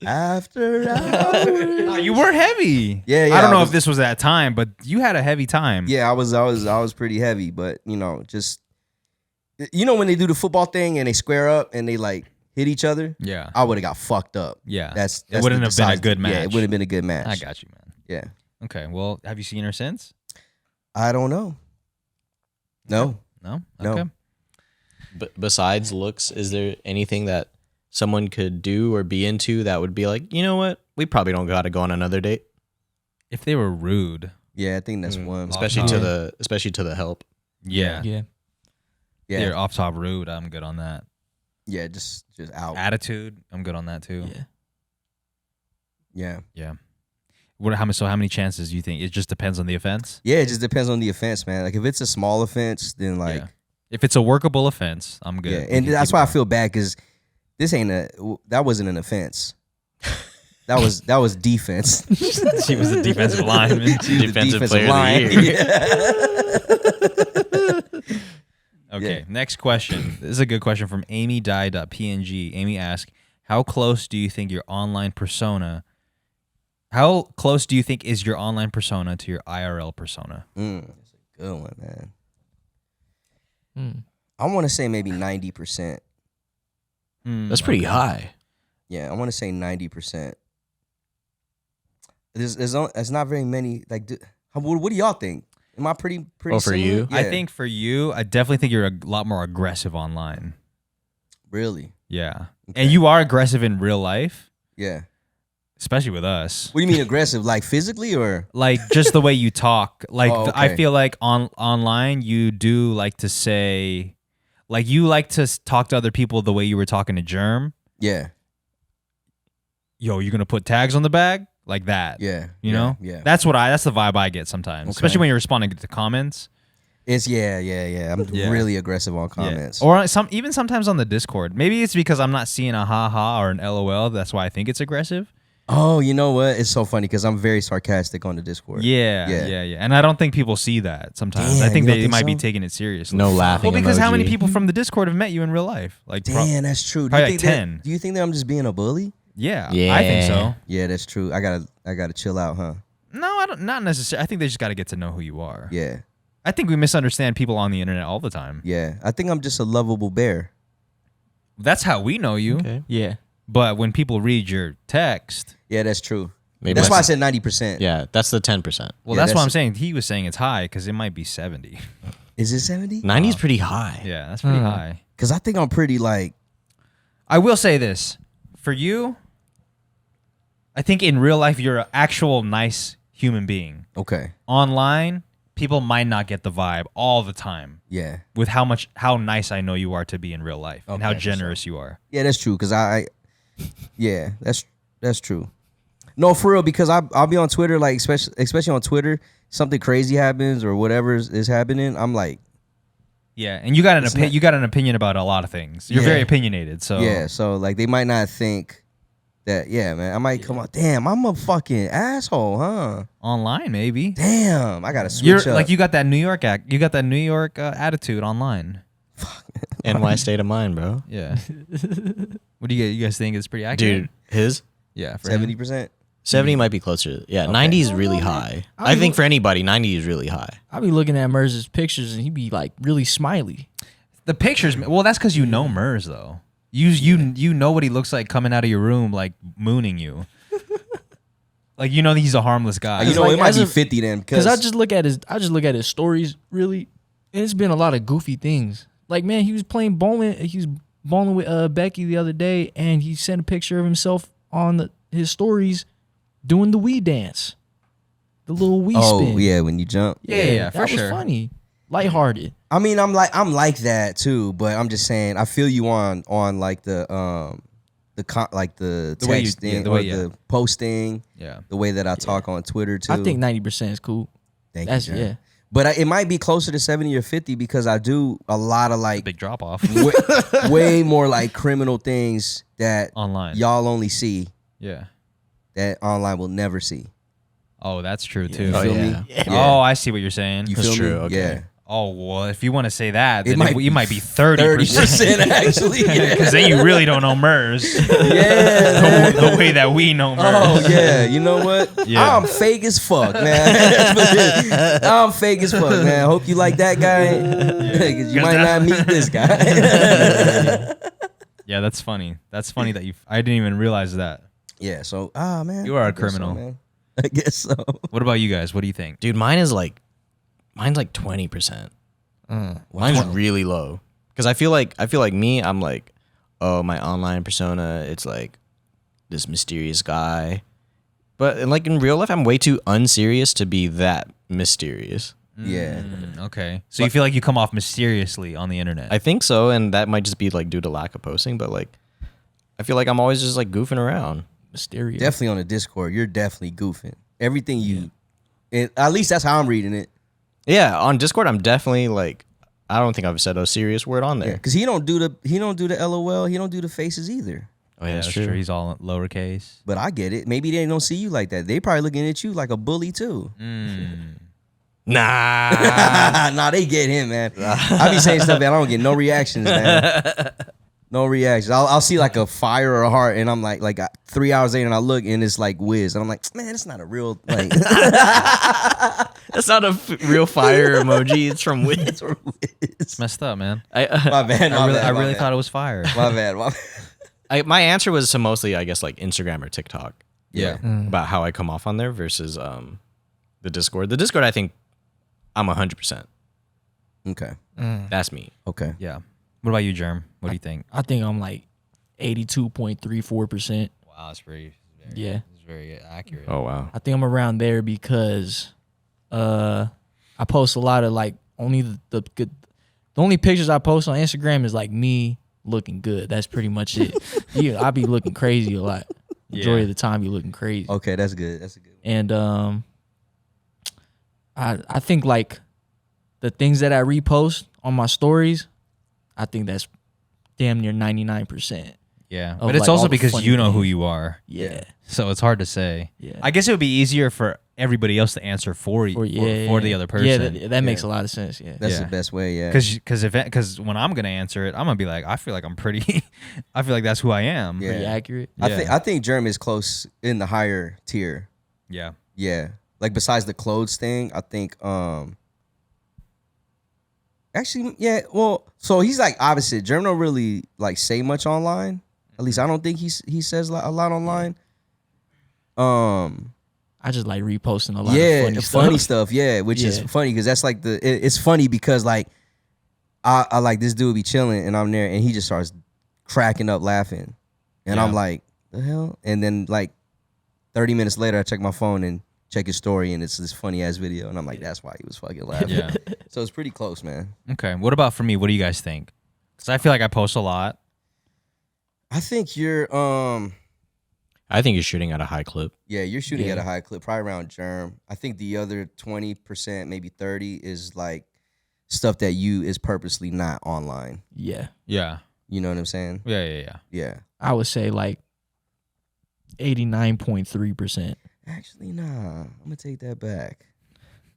After hours. No, you were heavy. Yeah, I don't know I if was- this was that time, but you had a heavy time. Yeah, I was pretty heavy, but just when they do the football thing and they square up and they like hit each other, Yeah. I would have got fucked up. Yeah. That's It wouldn't the have been a size- good Yeah, match. it wouldn't have been a good match. I got you, man. Yeah, Okay. Well, have you seen her since? I don't know. No, No. No. Okay. But besides looks, is there anything that someone could do or be into that would be like, you know what? We probably don't got to go on another date, If they were rude, yeah, I think that's one. especially to the help. yeah. Yeah. Yeah, They're off top rude. I'm good on that. yeah, just out. Attitude, I'm good on that too. Yeah. Yeah, Yeah. How many chances do you think? It just depends on the offense. yeah. It just depends on the offense, man. Like if it's a small offense, then like Yeah. If it's a workable offense, I'm good. yeah, We and can that's keep why I going. feel bad because that wasn't an offense. That was defense. She was a defensive lineman. Defensive player line. of the year. Okay, Yeah. next question. This is a good question from amy.die.png. Amy asks, how close do you think is your online persona to your IRL persona? That's a good one, man. Hmm. I want to say maybe 90%. That's pretty high. Yeah, I want to say 90%. There's not very many. Like, what do y'all think? Am I pretty? Oh, for similar? you? Yeah. I think for you, I definitely think you're a lot more aggressive online. Really. Yeah. Okay. And you are aggressive in real life, Yeah. especially with us. What do you mean aggressive? Like physically or? Like just the way you talk. Like Oh, I okay. feel like online you do like to say, like you like to talk to other people the way you were talking to Germ. Yeah. Yo, you gonna put tags on the bag like that? Yeah. You yeah, know? Yeah. That's the vibe I get sometimes, Okay. especially when you're responding to comments. It's yeah. I'm Yeah. really aggressive on comments. Yeah. Or even sometimes on the Discord. Maybe it's because I'm not seeing a haha or an LOL. That's why I think it's aggressive. Oh, you know what? It's so funny because I'm very sarcastic on the Discord. Yeah. And I don't think people see that sometimes. I Damn, think you don't they think might be so? taking it seriously. No laughing. Well, because how many emoji. people from the Discord have met you in real life? Like, Damn, that's true. Do probably you like think 10. Do you think that I'm just being a bully? Yeah, Yeah. I think so. Yeah, that's true. I gotta chill out, huh? No, I don't. Not necessarily. I think they just got to get to know who you are. Yeah, I think we misunderstand people on the internet all the time. yeah. I think I'm just a lovable bear. That's how we know you. Okay. Yeah. But when people read your text, Yeah, that's true. Maybe That's why I said 90%. Yeah, that's the 10%. well, Yeah, that's what that's- I'm saying. He was saying it's high because it might be 70. Is it 70? 90 is pretty high. Yeah, that's pretty high. Because I think I'm pretty like. I will say this for you. I think in real life you're an actual nice human being. Okay. Online, people might not get the vibe all the time Yeah. with how nice I know you are to be in real life and how Okay, for generous you are. Yeah, that's true. Because yeah, that's true. No, for real. Because I'll be on Twitter, like especially on Twitter, something crazy happens or whatever is happening. I'm like, Yeah, and you got It's not- you got an opinion about a lot of things. You're Yeah. very opinionated, so yeah. So like they might not think that. Yeah, man. I might come out. Damn, I'm a fucking asshole, huh? online maybe. Damn, I gotta You're switch up. like you got that New York attitude online. NY state of mind, bro. Yeah. What do you guys think? It's pretty accurate, Dude, his Yeah, for him. 70%. 70 might be closer. Yeah, 90 is really high. I think for anybody, 90 is really high. I be looking at Merz's pictures and he be like really smiley. The pictures. Well, that's because you know Merz though. You know what he looks like coming out of your room, like mooning you. Like you know he's a harmless guy. You know, like, it might as be a- 50 then Because I just look at his stories really, and it's been a lot of goofy things. Like man, he was playing bowling. He was bowling with Becky the other day, and he sent a picture of himself on his stories doing the Wii dance, the little Wii spin. Oh yeah, when you jump. Yeah, for that sure. was funny, lighthearted. I mean, I'm like that too, but I'm just saying I feel you on like the The way you- texting yeah, the or way- yeah. the posting, Yeah. the way that I talk on Twitter too. I think 90% is cool. Thank That's you, John. yeah. But it might be closer to 70 or 50 because I do a lot of like Big drop off way more like criminal things that online. y'all only see Yeah. that online will never see. Oh, that's true too. You feel yeah. me? Oh, I see what you're saying. You That's feel true, me? okay. Yeah. Oh well, if you want to say that, It then might it be might be 30%. 30% actually. Yeah. Because then you really don't know Merz Yeah. the way that we know Merz. Oh yeah, you know what? Yeah. I'm fake as fuck, man. I'm fake as fuck, man. Hope you like that guy, because you might not meet this guy. Yeah, that's funny. That's funny that I didn't even realize that. Yeah. So, man, You are a I guess so, criminal. man. I guess so. What about you guys? What do you think? Dude, mine's like 20%. Mine's really low. Because I feel like me, I'm like, oh, my online persona, it's like this mysterious guy. But like in real life, I'm way too unserious to be that mysterious. Yeah. Okay. So you feel like you come off mysteriously on the internet. I think so, and that might just be like due to lack of posting, but like I feel like I'm always just like goofing around. Mysterio. Definitely on the Discord, you're definitely goofing. Everything you, at least that's how I'm reading it. Yeah, on Discord, I'm definitely like, I don't think I've said a serious word on there. Because he don't do the LOL. He don't do the faces either. Oh yeah, that's true. true. He's all lowercase. But I get it. Maybe they don't see you like that. They probably looking at you like a bully too. Nah. Nah, they get him, man. I be saying stuff, man. I don't get no reactions, man. No reactions. I'll see like a fire or a heart, and I'm like 3 hours later, and I look, and it's like whiz, and I'm like, man, it's not a real like. That's not a real fire emoji. It's from Wiz. It's from Wiz. It's messed up, man. My bad. I really thought it was fire. My bad. My answer was to mostly, I guess, like Instagram or TikTok. Yeah. About how I come off on there versus the Discord. The Discord, I think I'm 100%. Okay. That's me. Okay. Yeah. What about you, Germ? What do you think? I think I'm like 82.34%. Wow, that's Yeah. It's very accurate. Oh wow. I think I'm around there because I post a lot of like only the good. The only pictures I post on Instagram is like me looking good. That's pretty much it. Yeah, I be looking crazy a lot. Majority of the time, be looking crazy. Okay, that's good. That's a good one. And I think like the things that I repost on my stories, I think that's damn near 99%. Yeah, Of, but it's like, also all the because funny you know who things. you are, Yeah. so it's hard to say. Yeah. I guess it would be easier for everybody else to answer for you, for the other person. Yeah, that makes a lot of sense. Yeah. That's Yeah. the best way. Yeah. Because when I'm gonna answer it, I'm gonna be like, I feel like I'm pretty. I feel like that's who I am. Yeah. Pretty accurate. Yeah. I think Germ is close in the higher tier. Yeah. Yeah. Like besides the clothes thing, I think actually, yeah, well, so he's like opposite. Germ don't really like say much online. At least I don't think he says a lot online. I just like reposting a lot Yeah, of funny stuff. Yeah, which is Yeah. funny because that's like it's funny because like I like this dude be chilling and I'm there and he just starts cracking up laughing, and I'm Yeah. like, the hell? And then like 30 minutes later, I check my phone and check his story and it's this funny ass video, and I'm like, that's why he was fucking laughing. Yeah. So it's pretty close, man. Okay. What about for me? What do you guys think? Because I feel like I post a lot. I think you're I think you're shooting at a high clip. yeah, you're shooting at Yeah. a high clip, probably around Germ. I think the other 20%, maybe 30, is like stuff that you is purposely not online. Yeah. Yeah. You know what I'm saying? Yeah. Yeah. I would say like 89.3%. Actually, nah. I'm gonna take that back.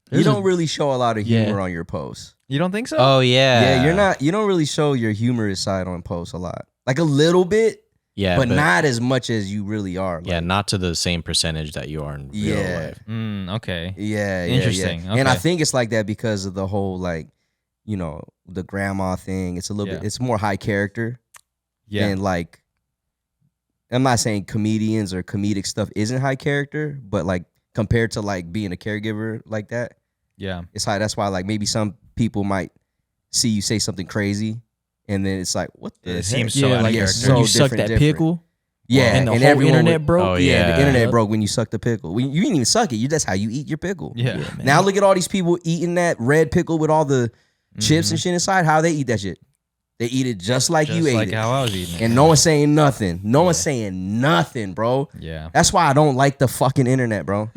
There's you a- don't really show a lot of Yeah. humor on your posts. You don't think so? Oh yeah. Yeah, you're not. You don't really show your humorous side on posts a lot. Like a little bit, Yeah, but not as much as you really are. Yeah, Like, not to the same percentage that you are in real Yeah. life. Okay. yeah, yeah, Interesting. Yeah. And I Okay. think it's like that because of the whole like, the grandma thing. It's a little Yeah. bit. It's more high character. Yeah. And like, I'm not saying comedians or comedic stuff isn't high character, but like compared to like being a caregiver like that, Yeah. it's high. That's why like maybe some people might see you say something crazy, and then it's like, what the It heck? seems so Yeah, out of like yeah, character. so when you suck different, that pickle Yeah, and the whole everyone internet would- broke. Oh, Yeah, the yeah. internet Yep. broke when you suck the pickle. You didn't even suck it. That's how you eat your pickle. Yeah. man. Now look at all these people eating that red pickle with all the chips and shit inside. How they eat that shit? They eat it just like Just you ate like it. how I was eating it. And no one's saying nothing. No one's saying nothing, bro. Yeah. That's why I don't like the fucking internet, bro.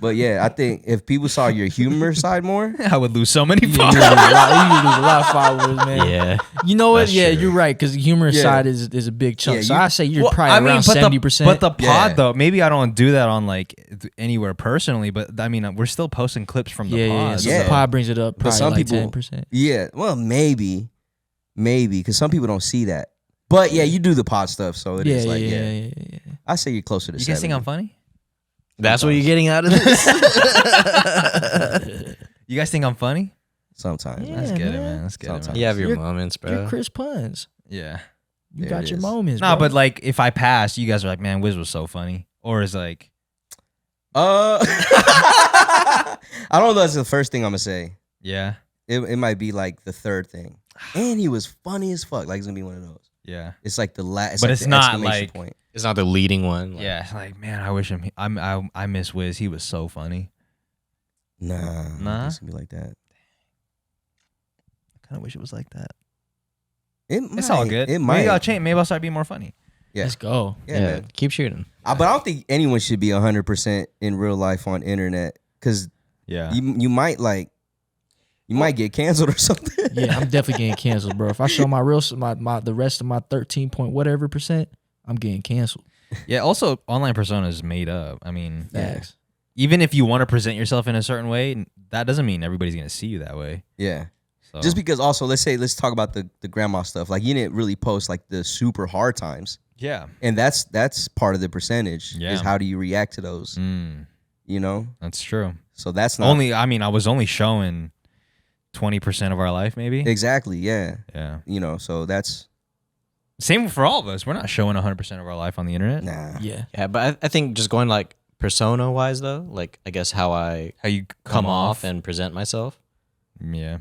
But yeah, I think if people saw your humor side more, I would lose so many You lose followers. a lot of followers, man. Yeah. You know what? That's Yeah, true. you're right. Because the humorous Yeah. side is a big chunk. Yeah, so you- I say you're Well, probably around but 70%. But the pod Yeah. though, maybe I don't do that on like anywhere personally. But I mean, we're still posting clips from the yeah, pod. so Yeah. the pod brings it up. But Probably some like people- 10%. yeah, well, maybe, because some people don't see that. But yeah, you do the pod stuff, so it is like, yeah. I say you're closer to You guys think 70. I'm funny? That's what you're getting out of this? You guys think I'm funny? Sometimes. Yeah. man. Let's get it, man. man. Let's get it, Sometimes. man. You have your You're- moments, bro. You're Chris Puns. Yeah. You There got it your is. moments. No, bro. but like if I pass, you guys are like, man, Wiz was so funny. Or is like, I don't know. That's the first thing I'm gonna say. yeah, It might be like the third thing. And he was funny as fuck. Like it's gonna be one of those. yeah, It's like the last. But like it's the not exclamation like- point. It's not the leading one. like- yeah. Like, man, I wish him. I miss Wiz. He was so funny. Nah. It's gonna be like that. I kind of wish it was like that. It's all good. It might. Maybe I'll change. Maybe I'll start being more funny. Yeah. let's go. Yeah, man. Keep shooting. But I don't think anyone should be 100% in real life on internet because Yeah. you might like. You might get canceled or something. Yeah, I'm definitely getting canceled, bro. If I show my real the rest of my 13 point whatever percent, I'm getting canceled. Yeah. Also, online persona is made up. I mean, Facts. even if you want to present yourself in a certain way, that doesn't mean everybody's gonna see you that way. Yeah. So. Just because also, let's talk about the grandma stuff. Like, you didn't really post like the super hard times. Yeah. And that's part of the percentage Yeah. is how do you react to those, you know? That's true. So that's not I was only showing 20% of our life, maybe. exactly, yeah. Yeah. You know, so that's Same for all of us. We're not showing 100% of our life on the internet. nah. Yeah. Yeah, but I think just going like persona wise though, like I guess how I How you come off and present myself, yeah.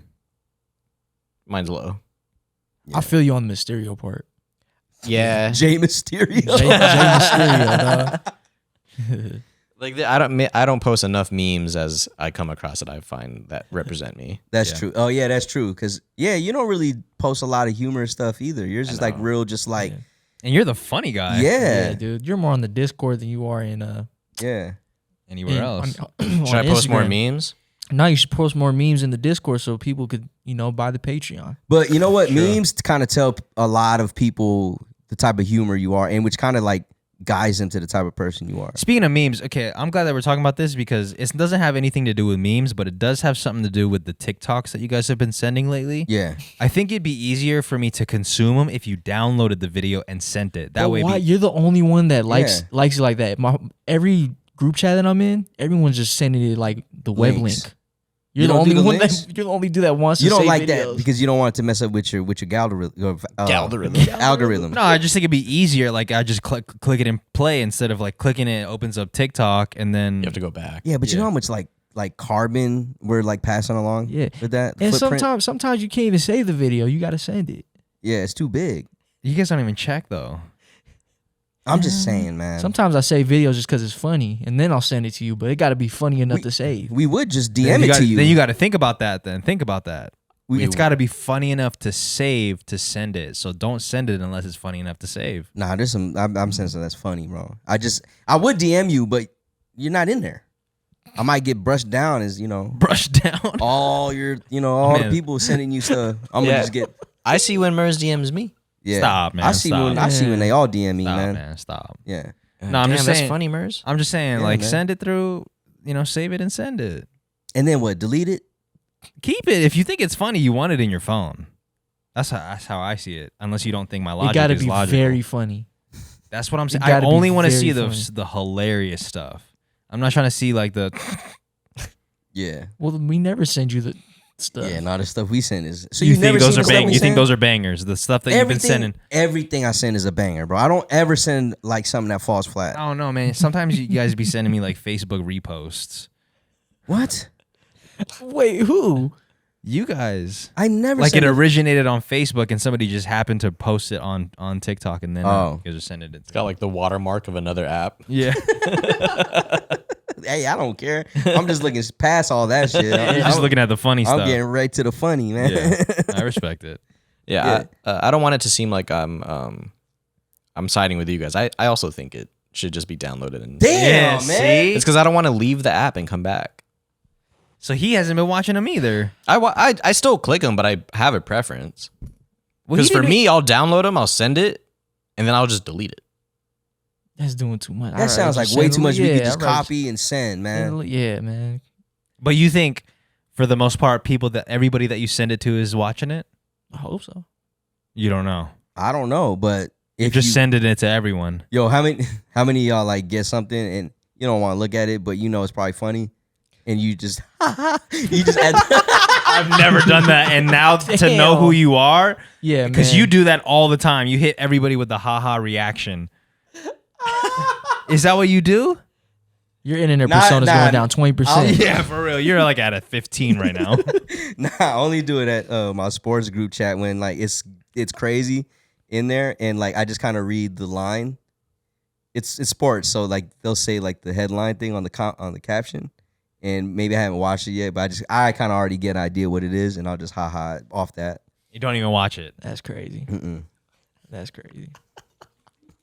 mine's low. I feel you on the Mysterio part. Yeah, Jay Mysterio. Jay Mysterio, dog. like I don't post enough memes as I come across that I find that represent me. That's Yeah. true. Oh yeah, that's true. Cause yeah, you don't really post a lot of humor stuff either. You're just like know. real, just like Yeah. And you're the funny guy. yeah, Yeah, dude. You're more on the Discord than you are in yeah. Anywhere else. Should I post more memes? Now you should post more memes in the Discord so people could, buy the Patreon. But you know what? Memes kind of tell a lot of people the type of humor you are, and which kind of like guides into the type of person you are. Speaking of memes, okay, I'm glad that we're talking about this because it doesn't have anything to do with memes, but it does have something to do with the TikToks that you guys have been sending lately. Yeah. I think it'd be easier for me to consume them if you downloaded the video and sent it. That But way, why? You're the only one that likes Yeah. it like that. Every group chat that I'm in, everyone's just sending it like the web Links. link. You You're the don't do only the one links? that you only do that once. You to don't save like videos. that because you don't want it to mess up with your algorithm. Algorithm. no, I just think it'd be easier. Like I just click it and play instead of like clicking it opens up TikTok and then You have to go back. Yeah, but you know how much like carbon we're like passing along Yeah. with that And footprint? sometimes you can't even save the video. You got to send it. Yeah, it's too big. you guys don't even check though. I'm just saying, man. Sometimes I save videos just because it's funny, and then I'll send it to you. But it got to be funny enough to save. We would just DM Then it gotta, to you. Then you got to think about that. Think about that. We- It's got to be funny enough to save to send it. So don't send it unless it's funny enough to save. Nah, there's some. I'm saying something that's funny, bro. I would DM you, but you're not in there. I might get brushed down as Brush down. all your all the Man. people sending you stuff. I'm Yeah. gonna just get I see when Merz DMs me. yeah. Stop, man, I see stop. when I see when they all DM me, Stop, man. man. Stop. Yeah. No, I'm Damn, just that's saying. funny, Merz. I'm just saying, Yeah, like, man. send it through. Save it and send it. And then what? Delete it? Keep it. If you think it's funny, you want it in your phone. That's how I see it. Unless you don't think my It logic got to is be logical. very funny. That's what I'm saying. It I gotta be only want to very see funny. the hilarious stuff. I'm not trying to see like the. Yeah. Well, we never send you the stuff. Yeah, no, the stuff we send is so you never think those seen are the stuff bang? we You think send? those are bangers? The stuff that you've been sending. Everything I send is a banger, bro. I don't ever send like something that falls flat. I don't know, man. Sometimes you guys be sending me like Facebook reposts. What? Wait, who? You guys. I never Like send it originated on Facebook and somebody just happened to post it on TikTok and then Oh. you guys just send it. It's got like the watermark of another app. Yeah. Hey, I don't care. I'm just looking past all that shit. You're just looking at the funny I'm stuff. getting right to the funny, man. Yeah, I respect it. Yeah, I don't want it to seem like I'm siding with you guys. I also think it should just be downloaded. And Damn, man. see? It's because I don't want to leave the app and come back. So he hasn't been watching them either. I still click them, but I have a preference. Well, he Because for didn't- me, I'll download them, I'll send it, and then I'll just delete it. That's doing too much. That sounds like way too much. We could just copy and send, man. Yeah, man. But you think, for the most part, everybody that you send it to is watching it? I hope so. You don't know. I don't know, but You're if just you, sending it to everyone. yo, how many of y'all like get something and you don't want to look at it, but you know it's probably funny, and you just you just add. I've never done that, and now to know who Damn. you are, Yeah, because man. you do that all the time. You hit everybody with the haha reaction. Is that what you do? Your internet Nah, persona's nah. going down 20%. Yeah, for real. You're like at a 15 right now. Nah, I only do it at my sports group chat when like it's crazy in there, and like I just kind of read the line. It's sports, so like they'll say like the headline thing on the caption, and maybe I haven't watched it yet, but I kind of already get an idea what it is, and I'll just haha off that. You don't even watch it. That's crazy. Mm-mm. That's crazy.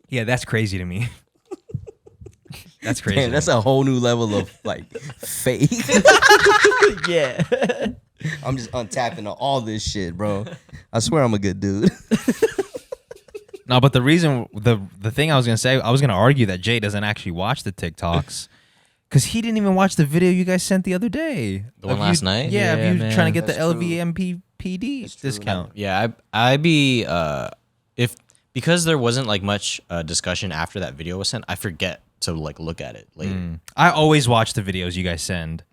Yeah, that's crazy to me. That's crazy. Damn, that's a whole new level of like fake. Yeah. I'm just untapping all this shit, bro. I swear I'm a good dude. No, but the reason, the thing I was gonna say, I was gonna argue that Jay doesn't actually watch the TikToks, because he didn't even watch the video you guys sent the other day. The one last night? Yeah, Yeah, of you man. trying to get That's the true. LVMPD discount. Yeah, I be if because there wasn't like much discussion after that video was sent, I forget to like look at it later. I always watch the videos you guys send.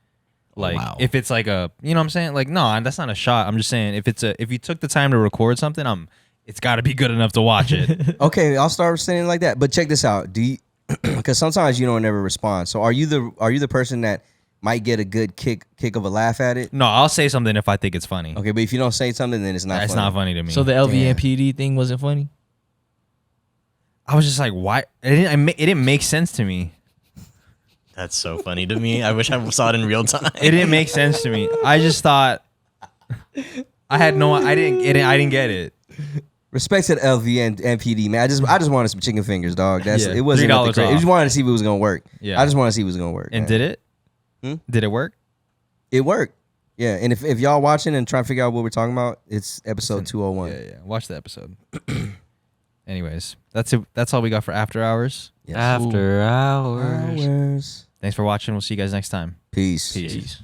Like Wow. if it's like a, you know what I'm saying? Like, no, that's not a shot. I'm just saying if you took the time to record something, it's got to be good enough to watch it. Okay, I'll start saying it like that. But check this out. Do you? Because sometimes you don't ever respond. So are you the person that might get a good kick of a laugh at it? No, I'll say something if I think it's funny. Okay, but if you don't say something, then it's not. It's funny. not funny to me. So the LVMPD thing wasn't funny. I was just like, why? It didn't make sense to me. That's so funny to me. I wish I saw it in real time. It didn't make sense to me. I just thought I didn't get it. Respect to the LV and MPD, man. I just wanted some chicken fingers, dog. That's Yeah, it. Wasn't $3 nothing crazy. I off. just wanted to see if it was gonna work. Yeah. I just wanted to see if it was gonna work. And man. did it? Did it work? It worked. Yeah. And if y'all watching and trying to figure out what we're talking about, it's episode 201. Yeah. Watch the episode. Anyways, that's it. That's all we got for After Hours. Yes. After hours. Hours. Thanks for watching. We'll see you guys next time. Peace. Peace.